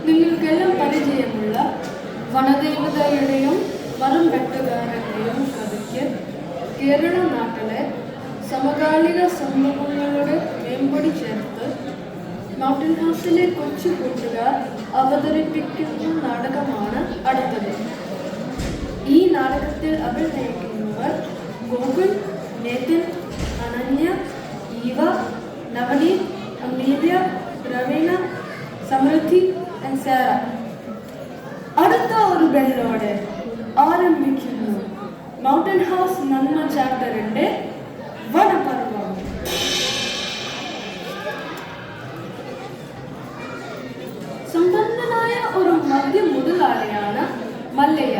നിങ്ങൾക്കെല്ലാം പരിചയമുള്ള വനദേവതയുടെയും മരം വെട്ടുകാരൻ്റെയും കഥയ്ക്ക് കേരള നാട്ടിലെ സമകാലിക സംഭവങ്ങളുടെ മേമ്പൊടി ചേർത്ത് മൗണ്ടൻ ഹൗസിലെ കൊച്ചു കൂട്ടുകാർ അവതരിപ്പിക്കുന്ന നാടകമാണ് അടുത്തത്. ഈ നാടകത്തിൽ അഭിനയിക്കുന്നവർ Gokul, Nathan, Ananya, Eva, Navneet, Amelia, Raveena, Samriddhi and സാര. അടുത്ത ഒരു ബെല്ലോടെ ആരംഭിക്കുന്നു മൗണ്ടൻ ഹൗസ് നന്മ ചാപ്റ്ററിന്റെ വനപർവം. സമ്പന്നനായ ഒരു മദ്യ മുതലാളിയാണ് മല്ലയ്യ.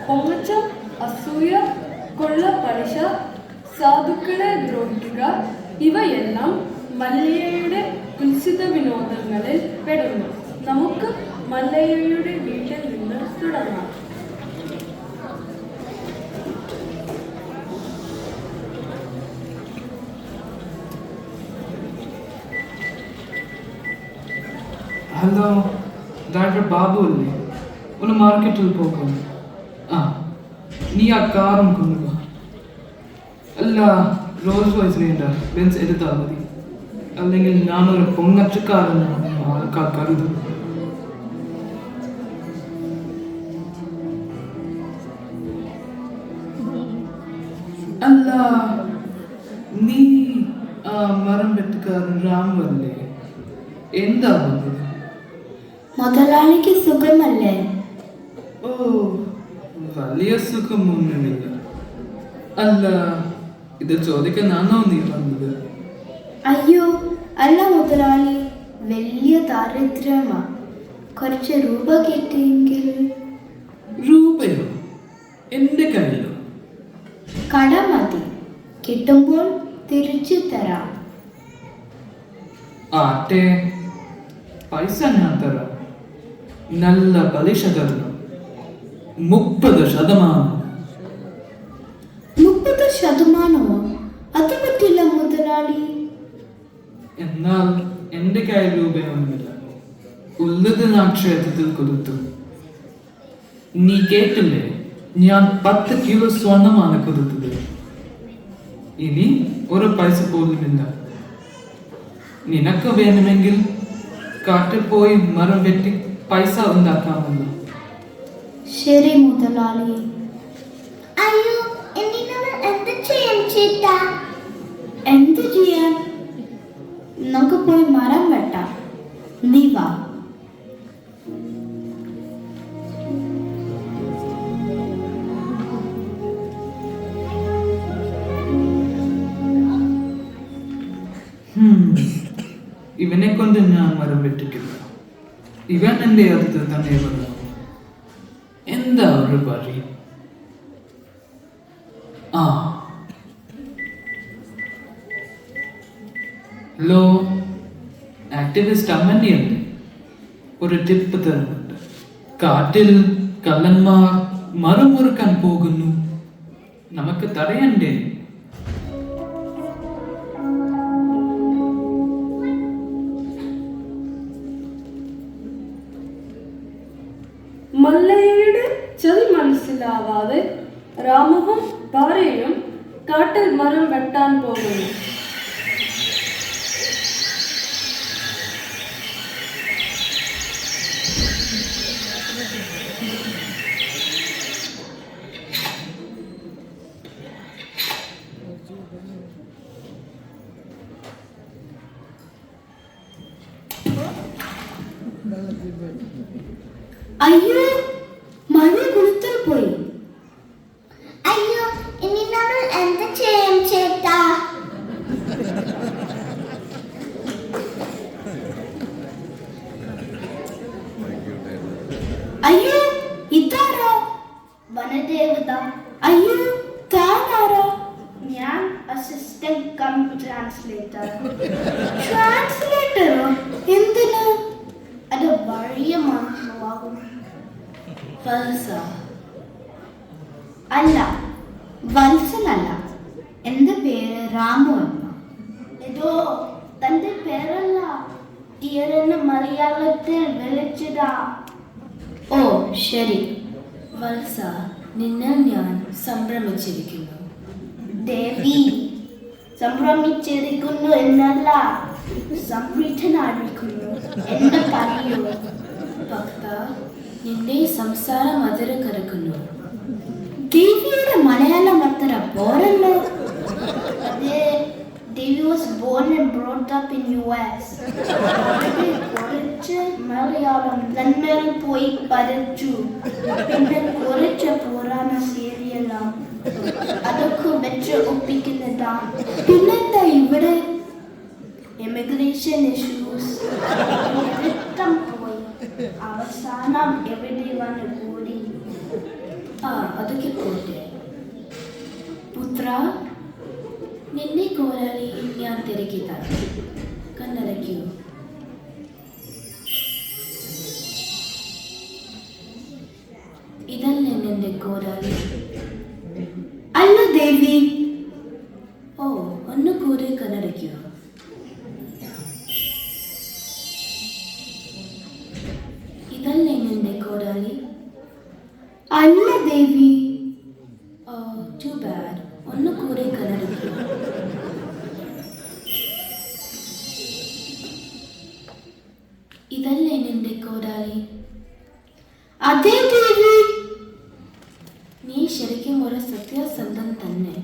പൊങ്ങച്ചം, അസൂയ, കൊള്ള പലിശ, സാധുക്കളെ ദ്രോഹിക്കുക ഇവയെല്ലാം മല്ലയ്യയുടെ കുൽസിത വിനോദങ്ങളിൽ പെടുന്നു. നമുക്ക് മല്ലയ്യയുടെ വീട്ടിൽ നിന്ന് തുടങ്ങാം. ഹലോ, ഡോക്ടർ ബാബു അല്ലേ? ഒന്ന് മാർക്കറ്റിൽ പോകും. നീ ആ കാറും കൊണ്ടുപോ. അല്ല, റോൾസ് റോയ്സ് വേണ്ട, ബെൻസ് എടുത്താൽ മതി. അല്ലെങ്കിൽ ഞാനൊരു പൊങ്ങച്ചക്കാരനാണ് ആൾക്കാർ കരുതും. അല്ല, നീ ആ മരം വെട്ടുകാരൻ രാമു അല്ലേ? എന്താ വന്നത്? മുതലാളിക്ക് സുഖമല്ലേ? ഓ, വലിയ സുഖമൊന്നുമില്ല. അല്ല, ഇത് ചോദിക്കാനാണോ നീ വന്നത്? അയ്യോ അല്ല മുതലാളി, വലിയ ദാരിദ്ര്യമാ. കുറച്ച് രൂപ കിട്ടിയെങ്കിൽ. രൂപയോ? എന്റെ കയ്യിലോ? കട മതി, കിട്ടുമ്പോൾ തിരിച്ചു തരാം. ആട്ടെ, പൈസ ഞാൻ തരാം. നല്ല പലിശ തരണം. 30%. 30%? അത് പറ്റില്ല മുതലാളി. എന്നാൽ എന്റെ കയ്യിൽ രൂപയൊന്നുമില്ല. ഉള്ളത് ഞാൻ ക്ഷേത്രത്തിൽ കൊടുത്തു. നീ കേട്ടില്ലേ? ഞാൻ 10 കിലോ സ്വർണമാണ് കൊടുത്തത്. ഇനി ഒരു പൈസ പോലുമില്ല. നിനക്ക് വേണമെങ്കിൽ കാട്ടിൽ പോയി മരം വെട്ടി പൈസ ഉണ്ടാക്കാമല്ലോ. ശരി മുതലാളി. അയ്യോ, എന്ത് ചെയ്യാൻ? നമുക്ക് പോയി മരം വെട്ടാം. നീ വാ. ഇവനെ കൊണ്ട് ഞാൻ മരം വെട്ടിക്കില്ല. ഇവൻ എന്റെ അടുത്ത് തന്നെ വന്നു. എന്താ ഒരു വഴി? ഹലോ, ആക്ടിവിസ്റ്റ് അമ്മനിയല്ലേ? ഒരു ടിപ്പ് തരുന്നുണ്ട്. കാട്ടിൽ കള്ളന്മാർ മരം മുറുക്കാൻ പോകുന്നു. നമുക്ക് തടയണ്ടേ? മല്ലയ്യയുടെ ചെറി മനസ്സിലാവാതെ രാമുവും ഭാര്യയും കാട്ടിൽ മരം വെട്ടാൻ പോകുന്നു. അയ്യോ, മഴ കുളിത്തിൽ പോയി. അയ്യോ, ഇനി നമ്മൾ എന്ത് ചെയ്യും ചേട്ടാ? അയ്യോ, ഇതാരോ? വനദേവത. അയ്യോ, താനാരോ? ഞാൻ അസിസ്റ്റന്റ് കം ട്രാൻസ്ലേറ്റർ. ട്രാൻസ്ലേറ്ററോ? എന്തിനു? അത് വലിയ മാറ്റമാകും. അല്ല, വത്സനല്ല. എന്റെ പേര് രാമു എന്ന. ഇതോ തന്റെ പേരല്ല. തീരന് മലയാളത്തിൽ വിളിച്ചതാ. ഓ ശരി വത്സ, നിന്നെ ഞാൻ സംഭ്രമിച്ചിരിക്കുന്നു. ദേവി, സംഭ്രമിച്ചിരിക്കുന്നു എന്നല്ല, സംപ്രീതനായിരിക്കുന്നു എന്ന് പറയൂ. ഭക്ത, നിന്റെ സംസാരം അതിര് കടക്കുന്നു. ദേവിയുടെ മലയാളം അത്ര പോരല്ലോ. അതെ, ദേവി was born and brought up in US. കുറച്ച് മലയാളം നന്മയിൽ പോയി പഠിച്ചു. പിന്നെ കുറച്ച് പുരാണ സീരിയലും അതൊക്കെ വെച്ച് ഒപ്പിക്കുന്നതാ. പിന്നെന്താ ഇവിടെ ഇമിഗ്രേഷൻ ഇഷ്യൂസ് പോയി അവസാനം എവിടെ വന്ന് കൂടി. അതൊക്കെ പോട്ടെ. പുത്ര, നിന്നെ കോരാളി ഞാൻ തിരക്കി തരാം. കണ്ണടയ്ക്കൂ. ഇതല്ലേ നിന്റെ കോരാളി? അല്ല ദേവി. ഓ, ഒന്ന് കൂടി കണ്ണടയ്ക്കൂ. ഇതല്ലേ നിന്റെ കോരാളി? അല്ല ദേവി. Too bad. ഒന്ന് കൂടി കണ്ണടയ്ക്കൂ. ഇതല്ലേ നിന്റെ കോരാളി? അതെ ദേവി. നീ ശരിക്കും ഒരു സത്യസന്ധൻ തന്നെ.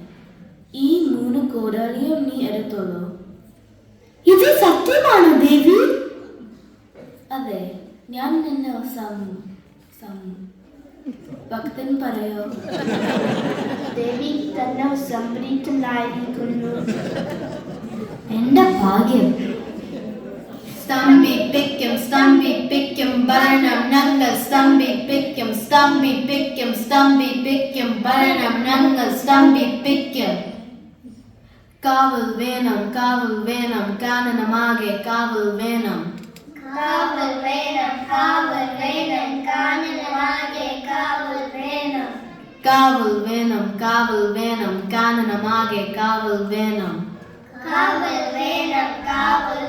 ഈ 3 കോരാളിയും നീ എടുത്തോളൂ. ഇത് സത്യമാണോ ദേവി? അതെ, ഞാൻ നിന്നെ ഭക്തൻ പറയോ? ദേവി തന്നെ സംപ്രീതനായിരിക്കുന്നു. എന്റെ ഭാഗ്യം. സ്തംഭിപ്പിക്കും സ്തംഭിപ്പിക്കും ഭരണം ഞങ്ങൾ സ്തംഭിപ്പിക്കും സ്തംഭിപ്പിക്കും സ്തംഭിപ്പിക്കും ഭരണം ഞങ്ങൾ സ്തംഭിപ്പിക്കും. കാവൽ വേണം കാനനമാകെ കാവൽ വേണം. കാവൽ വേണം കാനനമാകെ കാവൽ വേണം. കാവൽ വേണം കാനനമാകെ കാവൽ വേണം. കാവൽ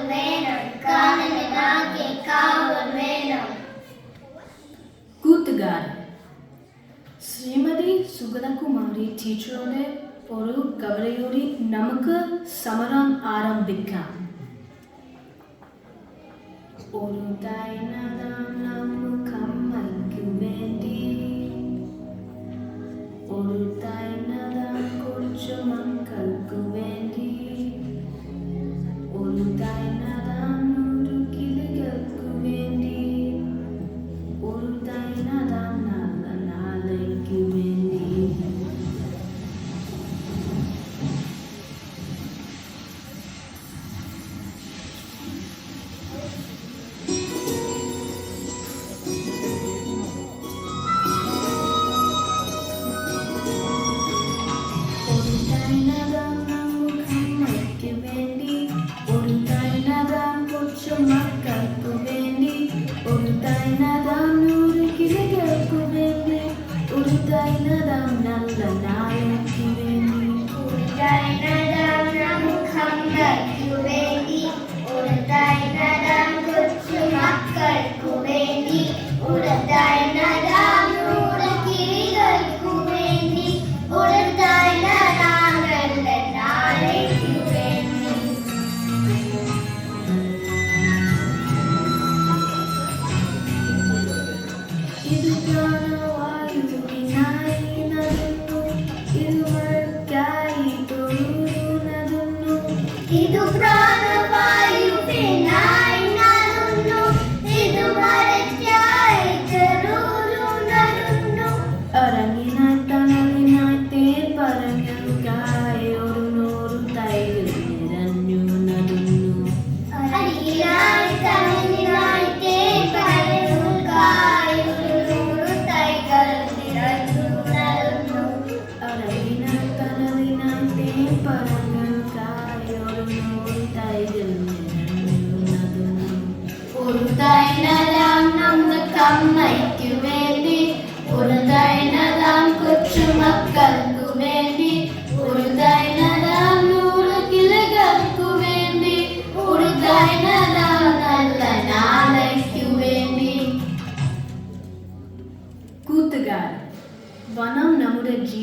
വേണം കാനനമാകെ കാവൽ വേണം. കൂട്ടുകാരൻ, ശ്രീമതി സുഗതകുമാരി ടീച്ചറുടെ ഒരു കവിതയോടെ നമുക്ക് സമരം ആരംഭിക്കാം. ഒരു നമുക്ക് വേണ്ടി, ഒരു കുറച്ചു മക്കൾക്ക് വേണ്ടി, ഒരു നൂറ് കിളികൾക്ക് വേണ്ടി, ഒരു നല്ല നാളേക്ക് വേണ്ടി. ಇದು ಪ್ರಾಣವಾಯುವಿನಾಯಿ ನರುನ್ನು, ಇದು മരയ്ക്കായി ചെറുനരുന്നു. അരങ്ങിനായി തണലിനായി തേൻ പറങ്ങൾക്കായി ഒരു 100 തൈകൾ നിറഞ്ഞു നടന്നു. അരികിനായി തണലിനായി തേൻ പറങ്ങൾക്കായി ഒരു 100 തൈകൾ നിറഞ്ഞു നടന്നു. അരങ്ങിനായി തണലിനായി തേൻ പറങ്ങൾക്കായി ഒരു 100 തൈകൾ നിറഞ്ഞു നടന്നു. ഒരു തൈ നടാം നമുക്കമ്മയ്ക്കു വേണ്ടി, ഒരു തൈ നടാം കൊച്ചുമക്കൾക്കു വേണ്ടി, ഒരു തൈ നടാം 100 കിളികൾക്കു വേണ്ടി, ഒരു തൈ നടാം നല്ല നാളെ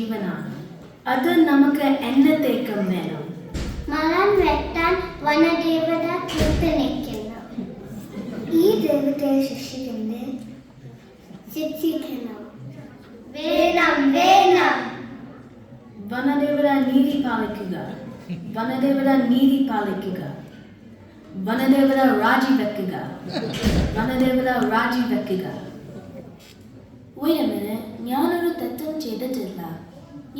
ജീവനാണ്. അത് നമുക്ക് എന്നത്തേക്കും വേണം. മരം വെട്ടാൻ വനദേവത കീർത്തനിക്കുന്നു. ഈ ദേവതയെ ശിക്ഷിക്കണം. വേണം. വനദേവത നീതി പാലിക്കുക. വനദേവത നീതി പാലിക്കുക. വനദേവത രാജിവെക്കുക. വനദേവത രാജിവെക്കുക. ഞാനൊരു തെറ്റും ചെയ്തിട്ടില്ല.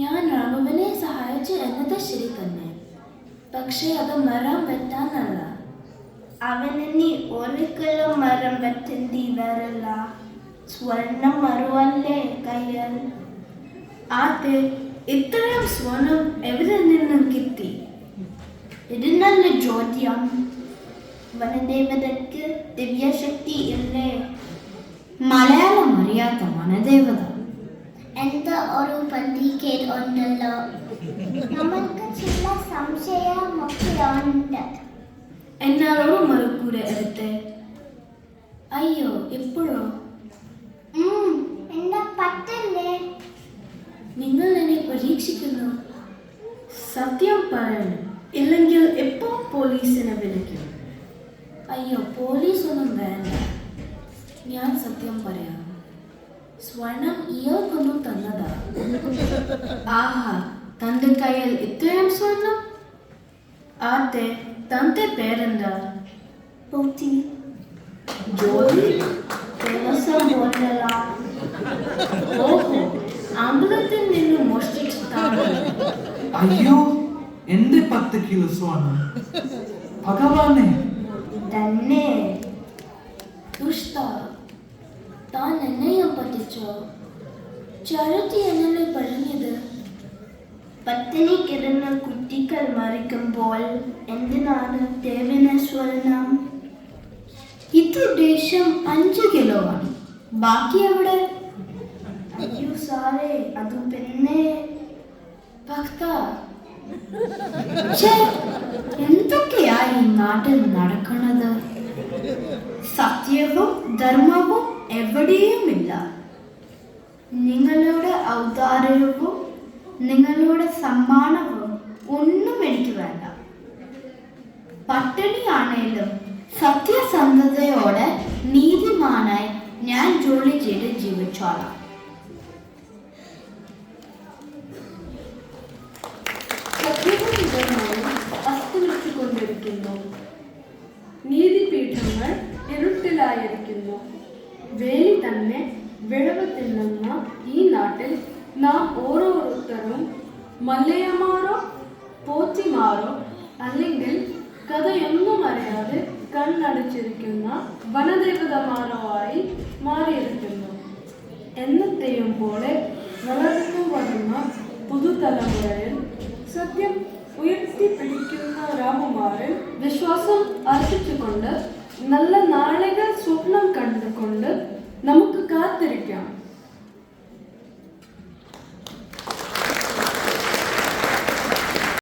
ഞാൻ രാമുവിനെ സഹായിച്ചു എന്നത് ശരി തന്നെ. പക്ഷേ അത് മരം വെട്ടാനല്ല. അവന് നീ ഒരിക്കലും മരം വെട്ടേണ്ടി വരില്ല. സ്വർണം മറുവല്ലേ കയ്യിൽ. ആദ്യ ഇത്രയും സ്വർണം എവിടെ നിന്നും കിട്ടി? ഇത് നല്ല ചോദ്യം. വനദേവതയ്ക്ക് ദിവ്യശക്തി ഇല്ലേ? മലയാളം അറിയാത്ത വനദേവത എന്താ ഒരു പന്തികേട് ഉണ്ടല്ലോ. നമ്മൾക്ക് ചില സംശയമൊക്കെ ഉണ്ട്. എന്നാലോ മറുകൂര എടുത്ത്. അയ്യോ ഇപ്പോഴോ? എന്താ പറ്റല്ലേ? നിങ്ങൾ എന്നെ പരീക്ഷിക്കുന്നു. സത്യം പറയണം, ഇല്ലെങ്കിൽ എപ്പോ പോലീസിനെ വിളിക്കും. അയ്യോ പോലീസൊന്നും വേണ്ട. ഞാൻ സത്യം പറയാം. സ്വർണം ഇയാൾക്കൊന്നും തന്നതാ. ആഹാ, തന്റെ കയ്യിൽ ഇത്രയും സ്വർണം? ആദ്യ തന്റെ പേരെന്താ? പൂത്തി. ജോലി? ദിവസം പോലല്ല. ഓഹോ, അമ്പലത്തിൽ നിന്ന് മോഷ്ടിച്ചിട്ടാണ്. അയ്യോ, എന്റെ 10 കിലോ സ്വർണം. ഭഗവാനെ, തന്നെ. ദുഷ്ട, താൻ എന്നെയും പറ്റിച്ചോ? ചാരുത്തി എന്നല്ലേ പറഞ്ഞത്? പട്ടിണി കിടന്ന കുട്ടികൾ മരിക്കുമ്പോൾ എന്തിനാണ് ദേവന് സ്വർണം? ഇത് ദേശം 5 കിലോ ആണ്. ബാക്കി എവിടെ? അയ്യോ സാറേ, അത് പിന്നെ ഭക്ത, എന്തൊക്കെയാ ഈ നാട്ടിൽ നടക്കുന്നത്? സത്യവും ധർമ്മവും എവിടെയുമില്ല. നിങ്ങളുടെ ഔദാര്യവും നിങ്ങളുടെ സമ്മാനവും ഒന്നും എനിക്ക് വേണ്ട. പട്ടിണിയാണേലും സത്യസന്ധതയോടെ നീതിമാനായി ഞാൻ ജോലി ചെയ്ത് ജീവിച്ചോളാം. സത്യവും ധർമ്മവും അസ്തമിച്ചുകൊണ്ടിരിക്കുന്നു. നീതിപീഠങ്ങൾ ഇരുട്ടിലായിരിക്കുന്നു. വേലി തന്നെ വിടവ് തിന്നുന്ന ഈ നാട്ടിൽ നാം ഓരോരുത്തരും മല്ലയമാരോ പോറ്റിമാരോ അല്ലെങ്കിൽ കഥയൊന്നും അറിയാതെ കണ്ണടച്ചിരിക്കുന്ന വനദേവതമാരോ ആയി മാറിയിരിക്കുന്നു. എന്നത്തെയും പോലെ വളർന്നു വരുന്ന പുതുതലമുറയിൽ സത്യം ഉയർത്തിപ്പിടിക്കുന്ന രാമകുമാരൻ വിശ്വാസം അർപ്പിച്ചുകൊണ്ട് നല്ല നാളുകൾ സ്വപ്നം കണ്ടുകൊണ്ട് നമുക്ക് കാത്തിരിക്കാം.